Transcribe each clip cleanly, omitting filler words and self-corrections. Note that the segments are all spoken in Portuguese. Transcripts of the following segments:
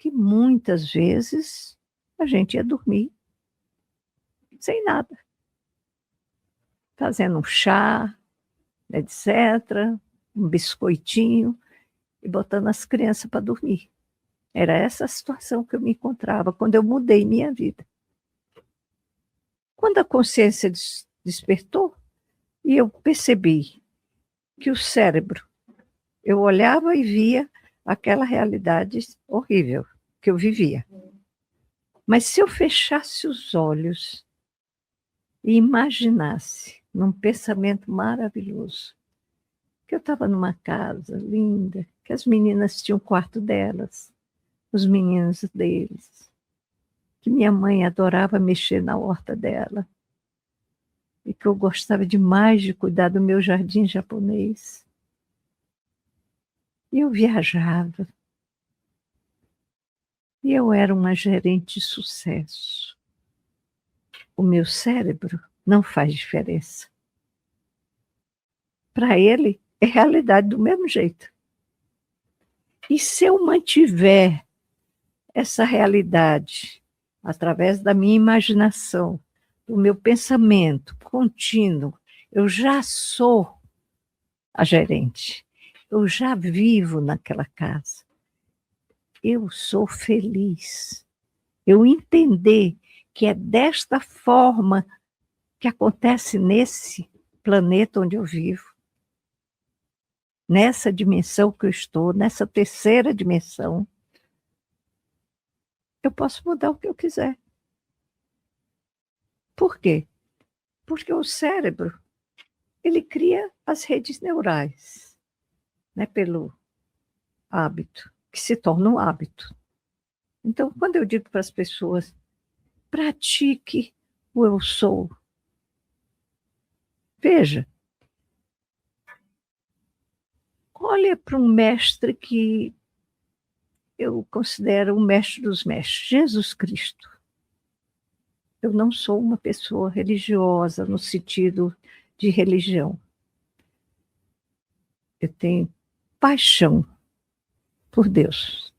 que muitas vezes a gente ia dormir sem nada, fazendo um chá, etc., um biscoitinho, e botando as crianças para dormir. Era essa a situação que eu me encontrava quando eu mudei minha vida. Quando a consciência despertou, e eu percebi que o cérebro, eu olhava e via aquela realidade horrível que eu vivia. Mas se eu fechasse os olhos e imaginasse num pensamento maravilhoso, que eu estava numa casa linda, que as meninas tinham o quarto delas, os meninos deles, que minha mãe adorava mexer na horta dela, e que eu gostava demais de cuidar do meu jardim japonês. E eu viajava. E eu era uma gerente de sucesso. O meu cérebro não faz diferença. Para ele, é realidade do mesmo jeito. E se eu mantiver essa realidade através da minha imaginação, do meu pensamento contínuo, eu já sou a gerente. Eu já vivo naquela casa. Eu sou feliz. Eu entender que é desta forma que acontece nesse planeta onde eu vivo, nessa dimensão que eu estou, nessa terceira dimensão, eu posso mudar o que eu quiser. Por quê? Porque o cérebro, ele cria as redes neurais, né, pelo hábito, que se torna um hábito. Então, quando eu digo para as pessoas, pratique o eu sou. Veja, olha para um mestre que eu considero o mestre dos mestres, Jesus Cristo. Eu não sou uma pessoa religiosa no sentido de religião. Eu tenho paixão por Deus.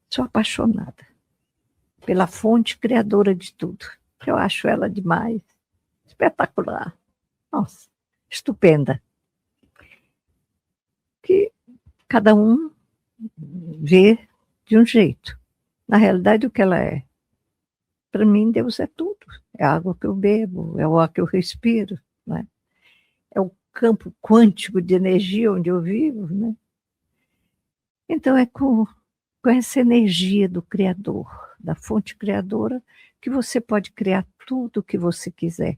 Sou apaixonada pela fonte criadora de tudo. Eu acho ela demais, espetacular. Nossa, estupenda. Que cada um vê de um jeito. Na realidade, o que ela é? Para mim, Deus é tudo. É a água que eu bebo, é o ar que eu respiro, né? É o campo quântico de energia onde eu vivo, né? Então, é com essa energia do Criador, da fonte criadora, que você pode criar tudo o que você quiser.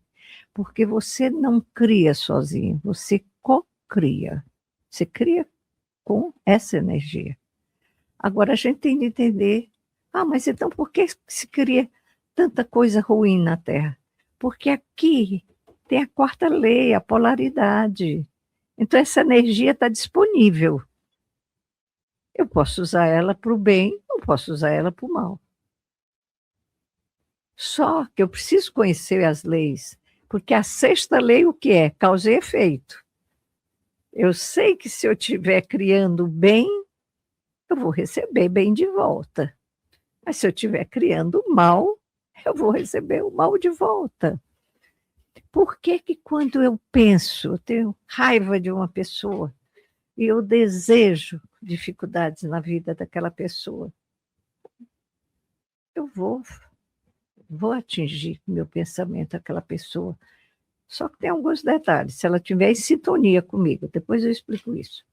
Porque você não cria sozinho, você co-cria. Você cria com essa energia. Agora, a gente tem de entender, mas então por que se cria tanta coisa ruim na Terra? Porque aqui tem a quarta lei, a polaridade. Então, essa energia está disponível. Eu posso usar ela para o bem, ou posso usar ela para o mal. Só que eu preciso conhecer as leis, porque a sexta lei o que é? Causa e efeito. Eu sei que se eu estiver criando bem, eu vou receber bem de volta. Mas se eu estiver criando mal, eu vou receber o mal de volta. Por que que quando eu penso, eu tenho raiva de uma pessoa e eu desejo dificuldades na vida daquela pessoa, eu vou atingir meu pensamento aquela pessoa. Só que tem alguns detalhes, se ela estiver em sintonia comigo, depois eu explico isso.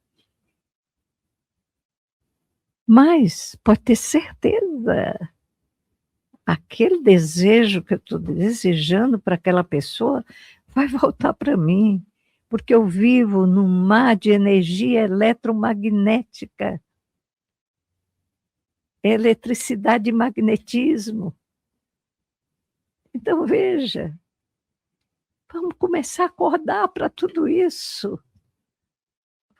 Mas pode ter certeza, aquele desejo que eu estou desejando para aquela pessoa vai voltar para mim, porque eu vivo num mar de energia eletromagnética, eletricidade e magnetismo. Então, veja, vamos começar a acordar para tudo isso.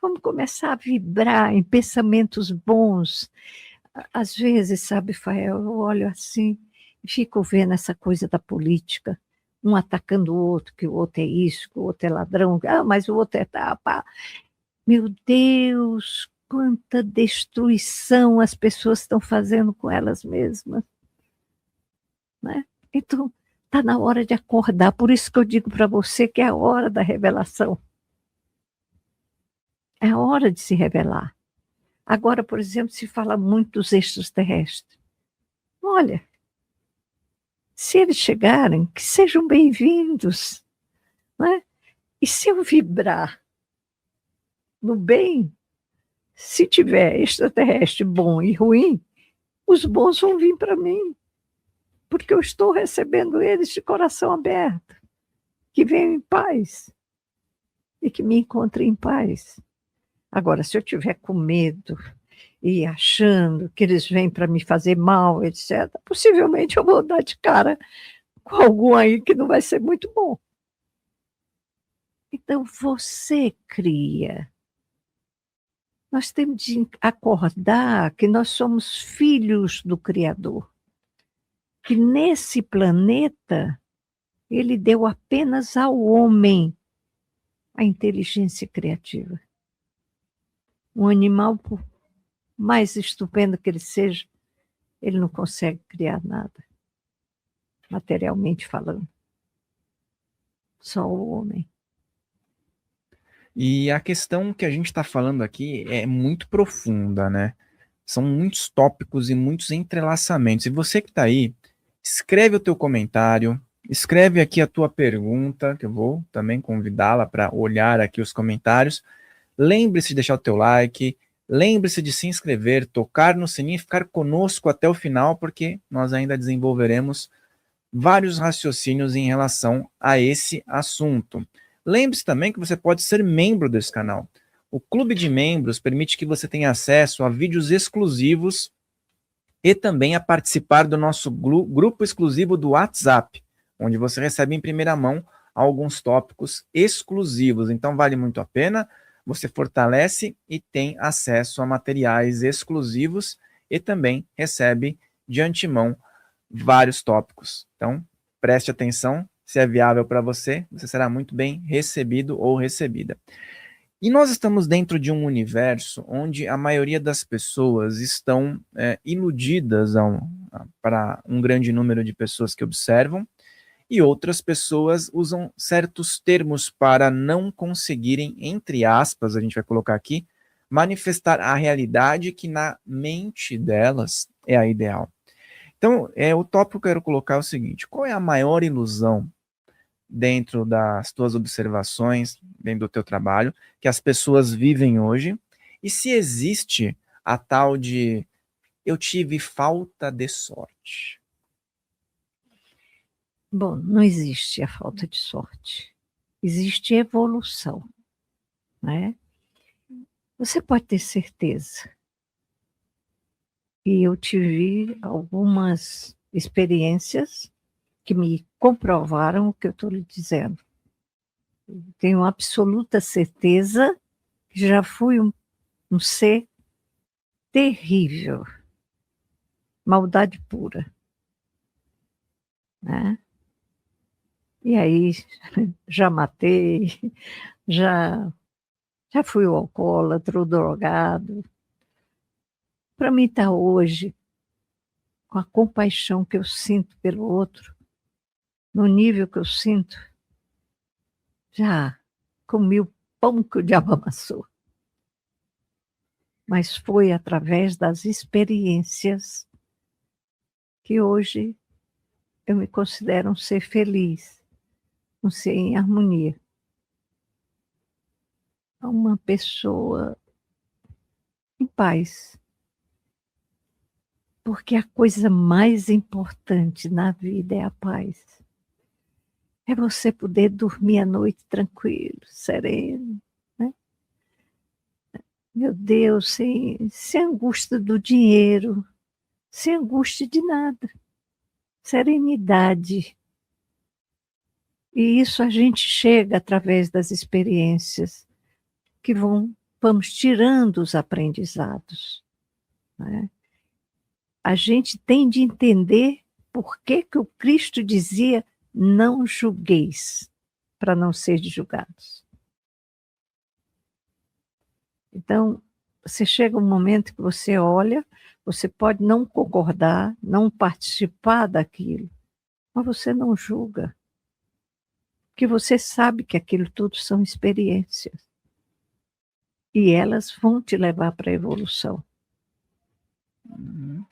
Vamos começar a vibrar em pensamentos bons. Às vezes, sabe, Fael, eu olho assim e fico vendo essa coisa da política, um atacando o outro, que o outro é isso, que o outro é ladrão, mas o outro é tapa. Meu Deus, quanta destruição as pessoas estão fazendo com elas mesmas, né? Então, está na hora de acordar. Por isso que eu digo para você que é a hora da revelação. É a hora de se revelar. Agora, por exemplo, se fala muito dos extraterrestres. Olha, se eles chegarem, que sejam bem-vindos, né? E se eu vibrar no bem, se tiver extraterrestre bom e ruim, os bons vão vir para mim, porque eu estou recebendo eles de coração aberto, que venham em paz e que me encontrem em paz. Agora, se eu tiver com medo e achando que eles vêm para me fazer mal, etc., possivelmente eu vou dar de cara com algum aí que não vai ser muito bom. Então, você cria. Nós temos de acordar que nós somos filhos do Criador. Que nesse planeta, ele deu apenas ao homem a inteligência criativa. Um animal, por mais estupendo que ele seja, ele não consegue criar nada, materialmente falando. Só o homem. E a questão que a gente está falando aqui é muito profunda, né? São muitos tópicos e muitos entrelaçamentos. E você que está aí, escreve o teu comentário, escreve aqui a tua pergunta, que eu vou também convidá-la para olhar aqui os comentários. Lembre-se de deixar o teu like, lembre-se de se inscrever, tocar no sininho e ficar conosco até o final, porque nós ainda desenvolveremos vários raciocínios em relação a esse assunto. Lembre-se também que você pode ser membro desse canal. O Clube de Membros permite que você tenha acesso a vídeos exclusivos e também a participar do nosso grupo exclusivo do WhatsApp, onde você recebe em primeira mão alguns tópicos exclusivos. Então vale muito a pena, você fortalece e tem acesso a materiais exclusivos e também recebe de antemão vários tópicos. Então preste atenção, se é viável para você, você será muito bem recebido ou recebida. E nós estamos dentro de um universo onde a maioria das pessoas estão iludidas para um grande número de pessoas que observam, e outras pessoas usam certos termos para não conseguirem, entre aspas, a gente vai colocar aqui, manifestar a realidade que na mente delas é a ideal. Então, o tópico que eu quero colocar é o seguinte: qual é a maior ilusão dentro das tuas observações, dentro do teu trabalho, que as pessoas vivem hoje? E se existe a tal de eu tive falta de sorte? Bom, não existe a falta de sorte. Existe evolução, né? Você pode ter certeza. E eu tive algumas experiências que me comprovaram o que eu estou lhe dizendo. Tenho absoluta certeza que já fui um ser terrível, maldade pura, né? E aí já matei, já fui o alcoólatra, o drogado. Para mim estar hoje com a compaixão que eu sinto pelo outro, no nível que eu sinto, já comi o pão que o diabo amassou. Mas foi através das experiências que hoje eu me considero um ser feliz, um ser em harmonia. Uma pessoa em paz. Porque a coisa mais importante na vida é a paz. É você poder dormir à noite tranquilo, sereno, né? Meu Deus, sem angústia do dinheiro, sem angústia de nada. Serenidade. E isso a gente chega através das experiências que vamos tirando os aprendizados, né? A gente tem de entender por que o Cristo dizia: não julgueis, para não ser julgados. Então, você chega um momento que você olha, você pode não concordar, não participar daquilo, mas você não julga, porque você sabe que aquilo tudo são experiências e elas vão te levar para a evolução,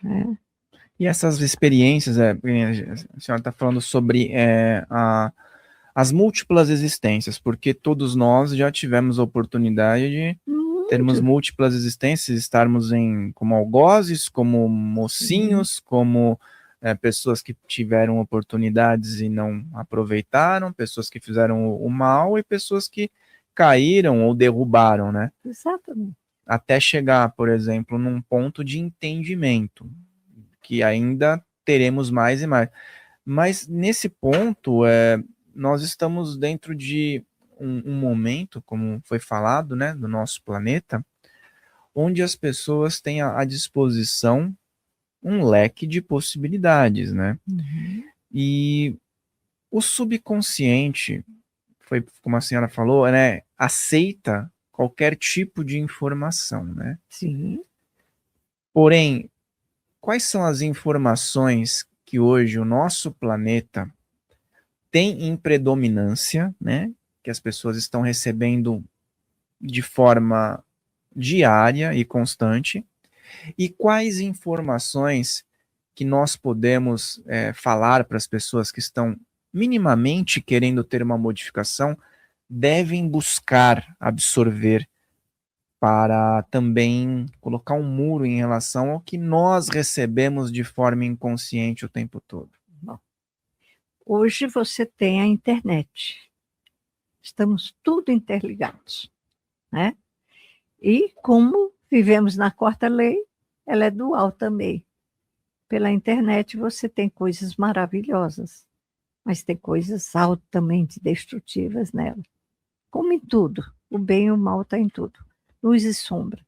né? E essas experiências, a senhora está falando sobre as múltiplas existências, porque todos nós já tivemos a oportunidade de termos múltiplas existências, estarmos como algozes, como mocinhos, como pessoas que tiveram oportunidades e não aproveitaram, pessoas que fizeram o mal e pessoas que caíram ou derrubaram, né? Exatamente. Até chegar, por exemplo, num ponto de entendimento, que ainda teremos mais e mais. Mas nesse ponto, nós estamos dentro de um momento, como foi falado, né, do nosso planeta, onde as pessoas têm à disposição um leque de possibilidades, né? E o subconsciente, foi como a senhora falou, né, aceita qualquer tipo de informação, né? Sim. Porém, quais são as informações que hoje o nosso planeta tem em predominância, né? Que as pessoas estão recebendo de forma diária e constante, e quais informações que nós podemos falar para as pessoas que estão minimamente querendo ter uma modificação, devem buscar absorver para também colocar um muro em relação ao que nós recebemos de forma inconsciente o tempo todo. Bom, hoje você tem a internet. Estamos tudo interligados, né? E como vivemos na quarta lei, ela é dual também. Pela internet você tem coisas maravilhosas, mas tem coisas altamente destrutivas nela. Como em tudo, o bem e o mal está em tudo. Luz e sombra.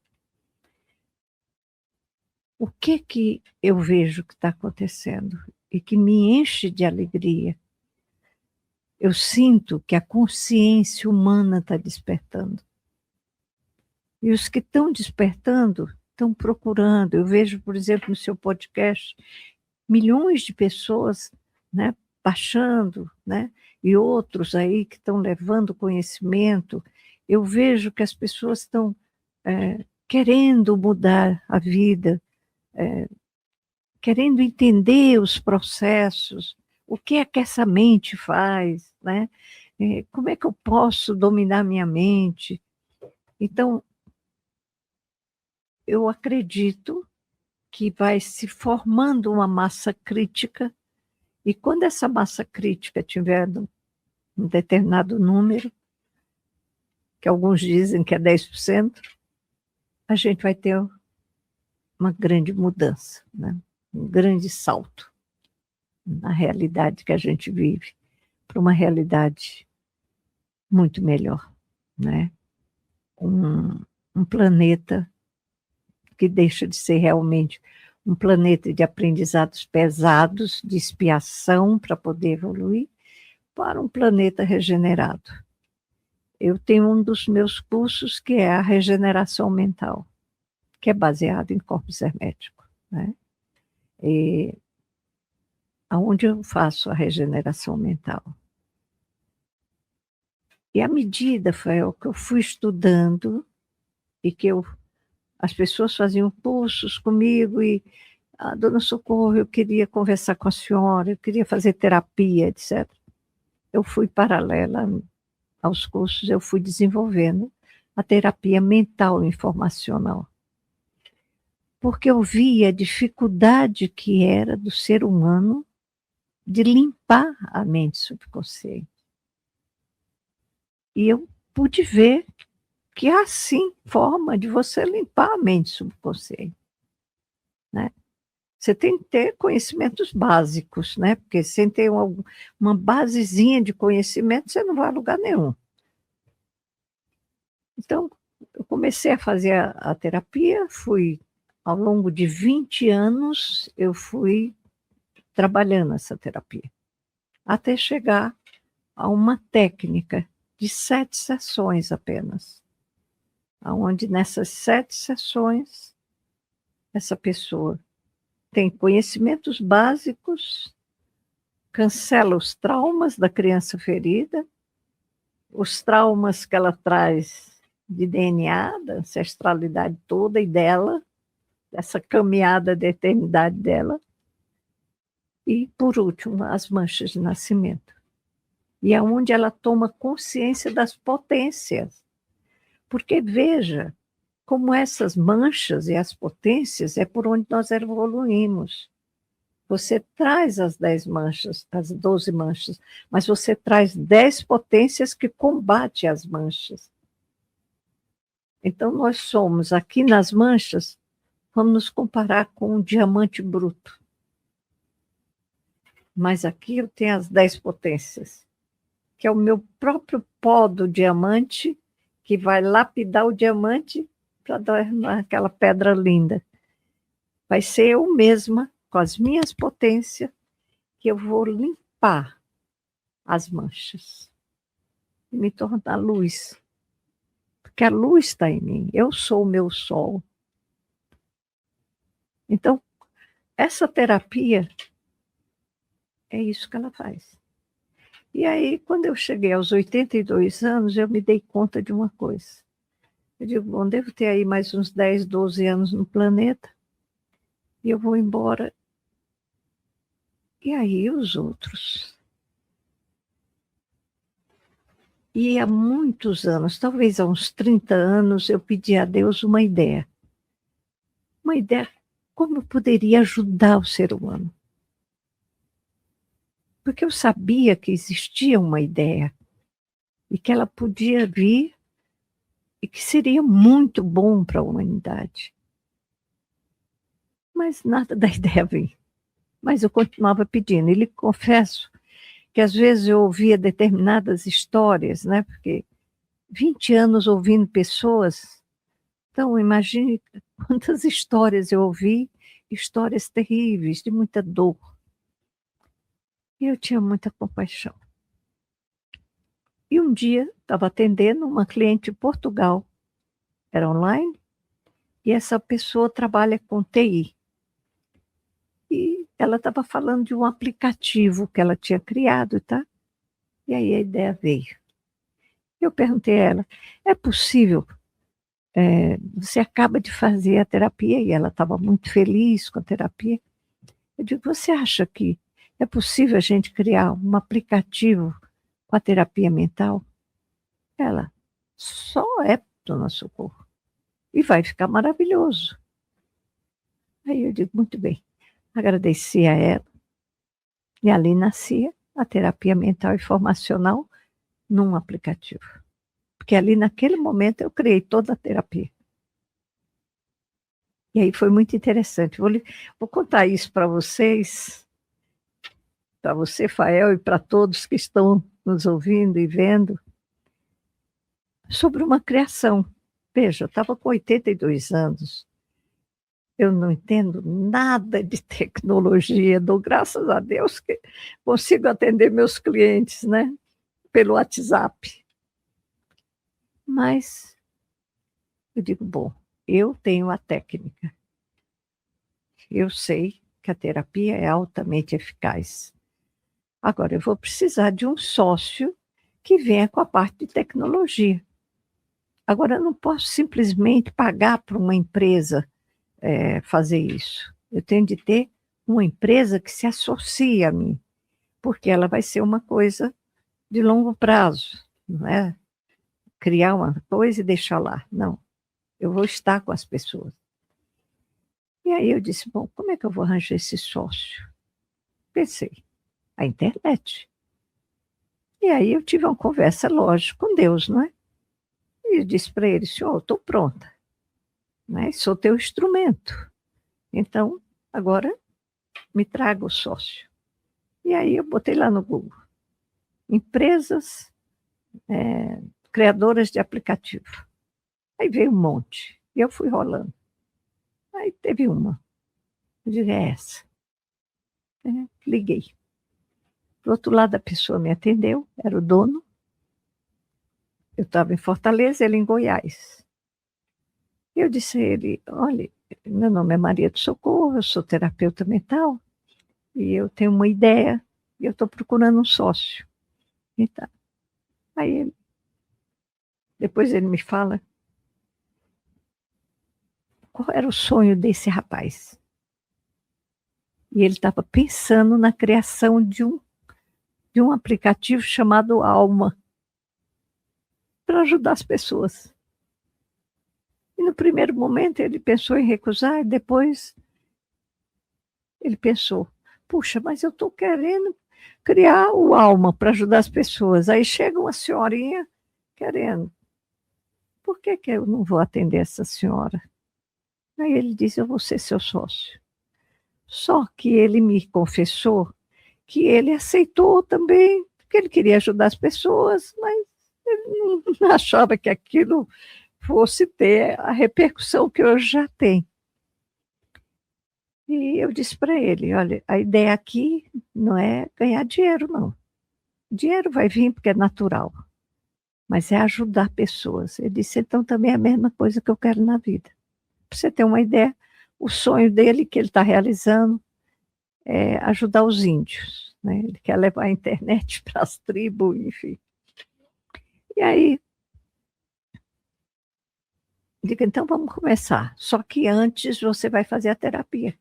O que eu vejo que está acontecendo e que me enche de alegria? Eu sinto que a consciência humana está despertando. E os que estão despertando estão procurando. Eu vejo, por exemplo, no seu podcast, milhões de pessoas, né, baixando, né, e outros aí que estão levando conhecimento. Eu vejo que as pessoas estão querendo mudar a vida, querendo entender os processos, o que é que essa mente faz, né? Como é que eu posso dominar minha mente? Então, eu acredito que vai se formando uma massa crítica, e quando essa massa crítica tiver um determinado número, que alguns dizem que é 10%, a gente vai ter uma grande mudança, né? Um grande salto na realidade que a gente vive, para uma realidade muito melhor, né? Um planeta que deixa de ser realmente um planeta de aprendizados pesados, de expiação para poder evoluir, para um planeta regenerado. Eu tenho um dos meus cursos que é a regeneração mental, que é baseado em corpos herméticos, né? E aonde eu faço a regeneração mental. E à medida, Fael, que eu fui estudando e que as pessoas faziam cursos comigo e, dona Socorro, eu queria conversar com a senhora, eu queria fazer terapia, etc. Eu fui paralela aos cursos, eu fui desenvolvendo a terapia mental informacional. Porque eu via a dificuldade que era do ser humano de limpar a mente subconsciente. E eu pude ver que há sim forma de você limpar a mente subconsciente, né? Você tem que ter conhecimentos básicos, né? Porque sem ter uma basezinha de conhecimento, você não vai a lugar nenhum. Então, eu comecei a fazer a terapia, ao longo de 20 anos, eu fui trabalhando essa terapia, até chegar a uma técnica de 7 sessões apenas. onde nessas 7 sessões, essa pessoa tem conhecimentos básicos, cancela os traumas da criança ferida, os traumas que ela traz de DNA, da ancestralidade toda e dela, dessa caminhada da eternidade dela, e, por último, as manchas de nascimento. E é onde ela toma consciência das potências. Porque, veja, como essas manchas e as potências é por onde nós evoluímos. Você traz as 10 manchas, as 12 manchas, mas você traz 10 potências que combatem as manchas. Então, nós somos, aqui nas manchas, vamos nos comparar com um diamante bruto. Mas aqui eu tenho as 10 potências, que é o meu próprio pó do diamante, que vai lapidar o diamante para dar aquela pedra linda. Vai ser eu mesma, com as minhas potências, que eu vou limpar as manchas e me tornar luz. Porque a luz está em mim, eu sou o meu sol. Então, essa terapia é isso que ela faz. E aí, quando eu cheguei aos 82 anos, eu me dei conta de uma coisa. Eu digo, bom, devo ter aí mais uns 10, 12 anos no planeta, e eu vou embora. E aí os outros? E há muitos anos, talvez há uns 30 anos, eu pedi a Deus uma ideia. Uma ideia como eu poderia ajudar o ser humano. Porque eu sabia que existia uma ideia e que ela podia vir e que seria muito bom para a humanidade. Mas nada da ideia veio. Mas eu continuava pedindo. E lhe confesso que às vezes eu ouvia determinadas histórias, né? Porque 20 anos ouvindo pessoas, então imagine quantas histórias eu ouvi, histórias terríveis, de muita dor. E eu tinha muita compaixão. E um dia estava atendendo uma cliente em Portugal, era online, e essa pessoa trabalha com TI. E ela estava falando de um aplicativo que ela tinha criado, tá? E aí a ideia veio. Eu perguntei a ela, é possível, você acaba de fazer a terapia, e ela estava muito feliz com a terapia. Eu digo, você acha que é possível a gente criar um aplicativo com a terapia mental? Ela, só é Dona Socorro. E vai ficar maravilhoso. Aí eu digo, muito bem. Agradeci a ela. E ali nascia a terapia mental e formacional num aplicativo. Porque ali naquele momento eu criei toda a terapia. E aí foi muito interessante. Vou contar isso para vocês, para você, Fael, e para todos que estão nos ouvindo e vendo, sobre uma criação. Veja, eu estava com 82 anos. Eu não entendo nada de tecnologia, dou graças a Deus que consigo atender meus clientes, né, pelo WhatsApp. Mas eu digo, bom, eu tenho a técnica. Eu sei que a terapia é altamente eficaz. Agora, eu vou precisar de um sócio que venha com a parte de tecnologia. Agora, eu não posso simplesmente pagar para uma empresa fazer isso. Eu tenho de ter uma empresa que se associe a mim, porque ela vai ser uma coisa de longo prazo, não é criar uma coisa e deixar lá. Não, eu vou estar com as pessoas. E aí eu disse, bom, como é que eu vou arranjar esse sócio? Pensei, a internet. E aí eu tive uma conversa, lógico, com Deus, não é? E eu disse para ele, senhor, eu estou pronta, né? Sou teu instrumento. Então, agora me traga o sócio. E aí eu botei lá no Google, empresas criadoras de aplicativo. Aí veio um monte, e eu fui rolando. Aí teve uma, eu digo, é essa. Liguei. Do outro lado a pessoa me atendeu, era o dono. Eu estava em Fortaleza, ele em Goiás. Eu disse a ele, olha, meu nome é Maria do Socorro, eu sou terapeuta mental, e eu tenho uma ideia, e eu estou procurando um sócio. Então, aí depois ele me fala qual era o sonho desse rapaz. E ele estava pensando na criação de um aplicativo chamado Alma, para ajudar as pessoas. E no primeiro momento ele pensou em recusar, e depois ele pensou, puxa, mas eu estou querendo criar o Alma para ajudar as pessoas. Aí chega uma senhorinha querendo. Por que eu não vou atender essa senhora? Aí ele disse, eu vou ser seu sócio. Só que ele me confessou que ele aceitou também, porque ele queria ajudar as pessoas, mas ele não achava que aquilo fosse ter a repercussão que hoje já tem. E eu disse para ele, olha, a ideia aqui não é ganhar dinheiro, não. Dinheiro vai vir porque é natural, mas é ajudar pessoas. Ele disse, então também é a mesma coisa que eu quero na vida. Para você ter uma ideia, o sonho dele, que ele está realizando, é ajudar os índios. Né? Ele quer levar a internet para as tribos, enfim. E aí, digo, então vamos começar. Só que antes você vai fazer a terapia.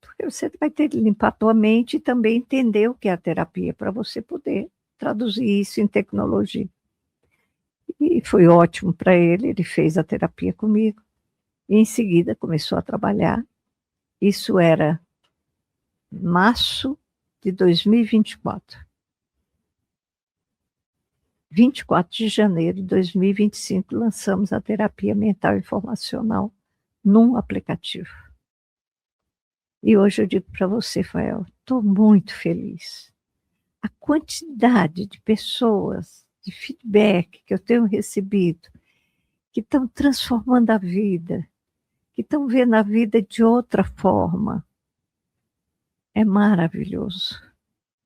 Porque você vai ter que limpar a tua mente e também entender o que é a terapia, para você poder traduzir isso em tecnologia. E foi ótimo para ele fez a terapia comigo. E em seguida começou a trabalhar. Isso era março de 2024. 24 de janeiro de 2025, lançamos a terapia mental informacional num aplicativo. E hoje eu digo para você, Fael, estou muito feliz. A quantidade de pessoas, de feedback que eu tenho recebido, que estão transformando a vida, que estão vendo a vida de outra forma, é maravilhoso.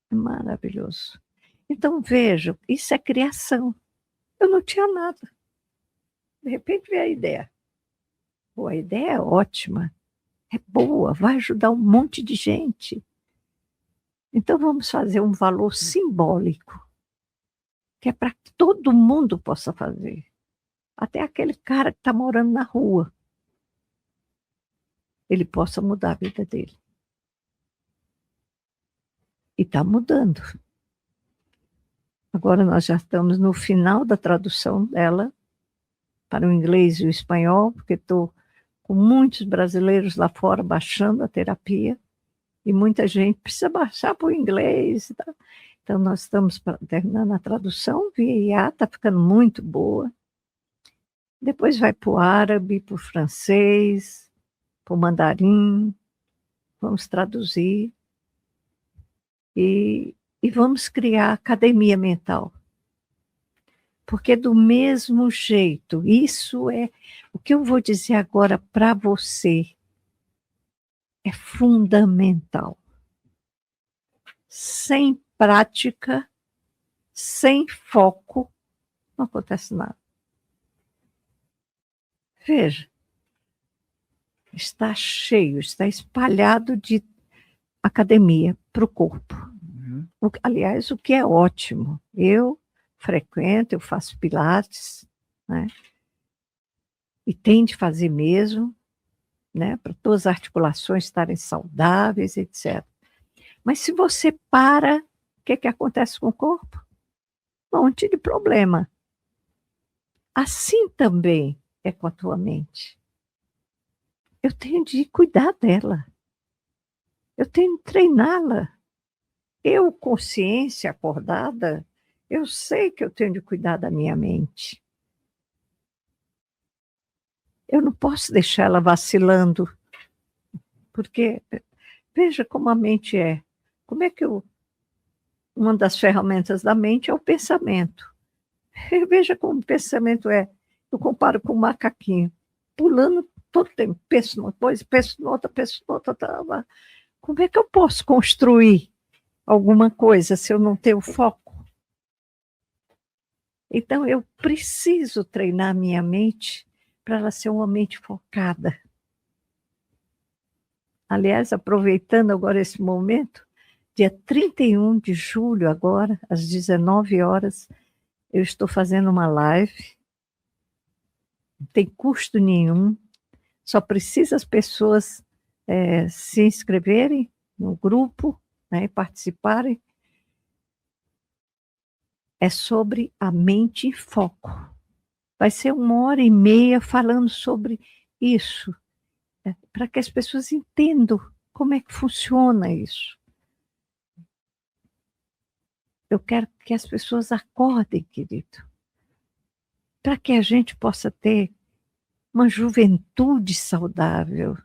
É maravilhoso. Então, vejam, isso é criação. Eu não tinha nada. De repente veio a ideia. Pô, a ideia é ótima, é boa, vai ajudar um monte de gente. Então, vamos fazer um valor simbólico, que é para que todo mundo possa fazer. Até aquele cara que está morando na rua, ele possa mudar a vida dele. E está mudando. Agora nós já estamos no final da tradução dela para o inglês e o espanhol, porque estou com muitos brasileiros lá fora baixando a terapia, e muita gente precisa baixar para o inglês. Tá? Então, nós estamos terminando a tradução, via IA, está ficando muito boa. Depois vai para o árabe, para o francês, para o mandarim, vamos traduzir, e vamos criar academia mental. Porque do mesmo jeito, isso é o que eu vou dizer agora para você, é fundamental. Sem prática, sem foco, não acontece nada. Veja, está cheio, está espalhado de academia para o corpo. Uhum. Aliás, o que é ótimo. Eu frequento, eu faço pilates, né? E tem de fazer mesmo, né? Para todas as articulações estarem saudáveis, etc. Mas se você para, o que acontece com o corpo? Um monte de problema. Assim também é com a tua mente. Eu tenho de cuidar dela. Eu tenho de treiná-la. Eu, consciência acordada, eu sei que eu tenho de cuidar da minha mente. Eu não posso deixar ela vacilando, porque veja como a mente é. Como é que uma das ferramentas da mente é o pensamento. Veja como o pensamento é. Eu comparo com um macaquinho, pulando todo tempo, penso numa coisa, penso noutra, penso noutra. Como é que eu posso construir alguma coisa se eu não tenho foco? Então, eu preciso treinar minha mente para ela ser uma mente focada. Aliás, aproveitando agora esse momento, dia 31 de julho, agora, às 19 horas, eu estou fazendo uma live. Não tem custo nenhum, só precisa as pessoas se inscreverem no grupo, né, e participarem. É sobre a mente em foco. Vai ser 1h30 falando sobre isso, para que as pessoas entendam como é que funciona isso. Eu quero que as pessoas acordem, querido, para que a gente possa ter uma juventude saudável,